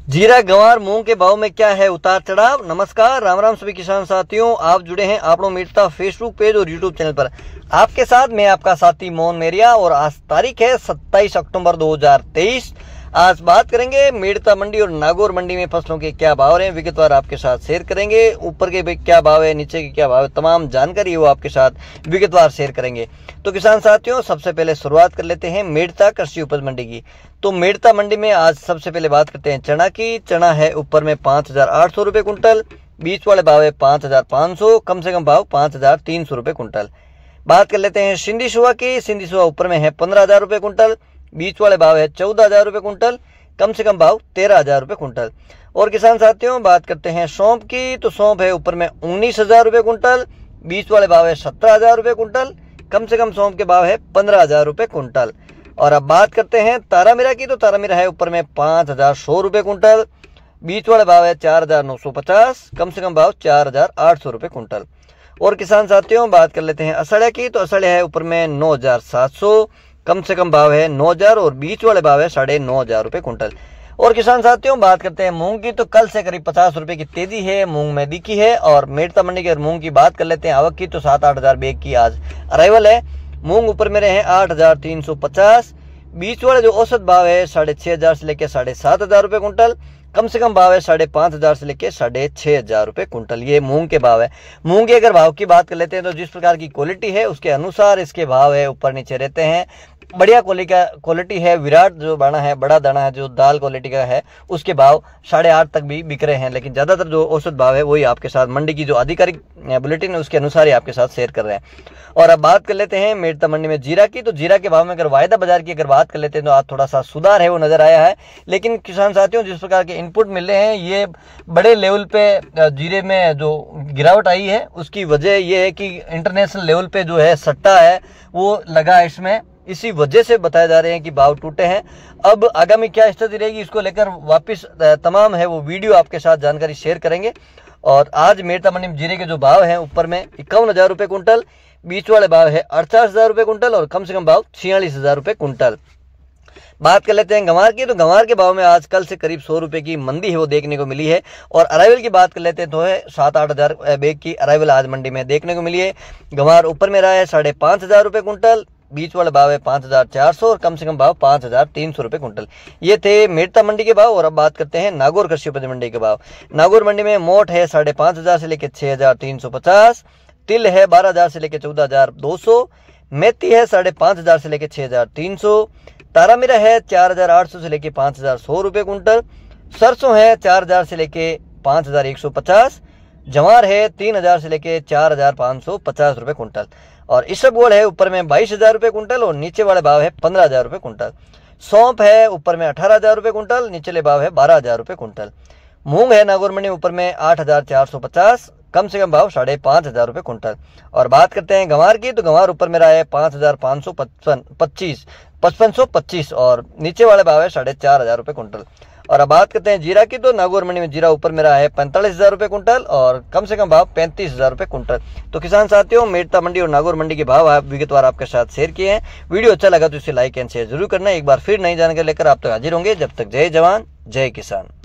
जीरा, गंवार, मूंग के भाव में क्या है उतार चढ़ाव। नमस्कार, राम राम सभी किसान साथियों। आप जुड़े हैं आपनो मीरता फेसबुक पेज और यूट्यूब चैनल पर। आपके साथ मैं आपका साथी मोहन मेरिया और आज तारीख है 27 अक्टूबर 2023। आज बात करेंगे मेड़ता मंडी और नागौर मंडी में फसलों के क्या भाव हैं, विगतवार आपके साथ शेयर करेंगे। ऊपर के क्या भाव है, नीचे के क्या भाव है, तमाम जानकारी वो आपके साथ विगतवार शेयर करेंगे। तो किसान साथियों, सबसे पहले शुरुआत कर लेते हैं मेड़ता कृषि उपज मंडी की। तो मेड़ता मंडी में आज सबसे पहले बात करते हैं चना की। चना है ऊपर में 5,800 रुपये कुंटल, बीच वाले भाव है 5,500, कम से कम भाव 5,300 रुपये कुंटल। बात कर लेते हैं सिंधी सुहा की। सिंधी सुहा ऊपर में है 15,000 रुपये कुंटल, बीच वाले भाव है 14,000 रुपये कुंटल, कम से कम भाव 13,000 रुपये कुंटल। और किसान साथियों, बात करते हैं सौंफ की। तो सौंफ है ऊपर में 19,000 रुपये कुंटल, बीच वाले भाव है 17,000 रुपये कुंटल, कम से कम सौंफ के भाव है 15,000 रुपये कुंटल। और अब बात करते हैं तारामीरा की। तो तारामीरा है ऊपर में 5,100 रुपये कुंटल, बीच वाले भाव है 4,950, कम से कम भाव 4,800 रुपये कुंटल। और किसान साथियों, बात कर लेते हैं असड़िया की। तो असड़िया है ऊपर में 9,700, कम से कम भाव है 9,000 और बीच वाले भाव है 9,500 रुपये कुंटल। और किसान साथियों, बात करते हैं मूंग की। तो कल से करीब 50 रुपये की तेजी है मूंग में दिखी है। और मेड़ता मंडी के मूंग की बात कर लेते हैं आवक की। तो 7-8 हज़ार बैग की आज अराइवल है। मूंग ऊपर में रहे 8,350, बीच वाले जो औसत भाव है 6,500 से लेकर 7,500 रुपये कुंटल, कम से कम भाव है 5,500 से लेकर 6,500 रुपये कुंटल। ये मूंग के भाव है। मूंग के अगर भाव की बात कर लेते हैं तो जिस प्रकार की क्वालिटी है उसके अनुसार इसके भाव है ऊपर नीचे रहते हैं। बढ़िया क्वालिटी है, विराट जो दाना है, बड़ा दाना है जो दाल क्वालिटी का है, उसके भाव 8,500 तक भी बिक रहे हैं। लेकिन ज़्यादातर जो औसत भाव है वही आपके साथ मंडी की जो आधिकारिक बुलेटिन है उसके अनुसार ही आपके साथ शेयर कर रहे हैं। और अब बात कर लेते हैं मेड़ता मंडी में जीरा की। तो जीरा के भाव में अगर वायदा बाजार की अगर बात कर लेते हैं तो आज थोड़ा सा सुधार है वो नजर आया है। लेकिन किसान साथियों, जिस प्रकार के इनपुट मिल रहे हैं, ये बड़े लेवल पे जीरे में जो गिरावट आई है उसकी वजह ये है कि इंटरनेशनल लेवल पे जो है सट्टा है वो लगा है इसमें, इसी वजह से बताए जा रहे हैं कि भाव टूटे हैं। अब आगामी क्या स्थिति रहेगी इसको लेकर वापस तमाम है वो वीडियो आपके साथ जानकारी शेयर करेंगे। और आज मेड़ता मंडी में जीरे के जो भाव हैं ऊपर में 51,000 रुपये कुंटल, बीच वाले भाव है 48,000 रुपये कुंटल और कम से कम भाव 46,000 रुपये कुंटल। बात कर लेते हैं गंवार की। तो गंवार के भाव में आज कल से करीब 100 रुपये की मंदी है वो देखने को मिली है। और अराइवल की बात कर लेते हैं तो है 7-8 हज़ार बैग की अराइवल आज मंडी में देखने को मिली है। गंवार ऊपर में रहा है 5,500 रुपये कुंटल, बीच वाले भाव है 5,400 और कम से कम भाव 5,300 रुपये कुंटल। ये थे मेड़ता मंडी के भाव। और अब बात करते हैं नागौर कृषि उपज मंडी के भाव। नागौर मंडी में मोट है 5,500 से लेकर 6,350, तिल है 12,000 से लेकर 14,200, मेथी है 5,500 से लेकर 6,300, तारामीरा है 4,800 से लेकर 5,100 रुपये कुंटल, सरसों है 4,000 से लेकर 5,150, जवार है 3,000 से लेकर 4,550 रुपये कुंटल। और इसबगोल है ऊपर में 22,000 रुपये कुंटल और नीचे वाले भाव है 15,000 रुपये कुंटल। सौंफ है ऊपर में 18,000 रुपये कुंटल, निचले भाव है 12,000 रुपये कुंटल। मूंग है नागौर मंडी ऊपर में 8,450, कम से कम भाव 5,500 रुपये कुंटल। और बात करते हैं गंवार की। तो गंवार ऊपर में रहा है 5,525 और नीचे वाले भाव है 4,500 रुपये कुंटल। और अब बात करते हैं जीरा की। तो नागौर मंडी में जीरा ऊपर में रहा है 45,000 रुपये कुंटल और कम से कम भाव 35,000 रुपये कुंटल। तो किसान साथियों, मेड़ता मंडी और नागौर मंडी के भाव आप विगतवार आपके साथ शेयर किए हैं। वीडियो अच्छा लगा तो इसे लाइक एंड शेयर जरूर करना। एक बार फिर नई जानकारी लेकर आप तक हाजिर होंगे। जब तक जय जवान जय किसान।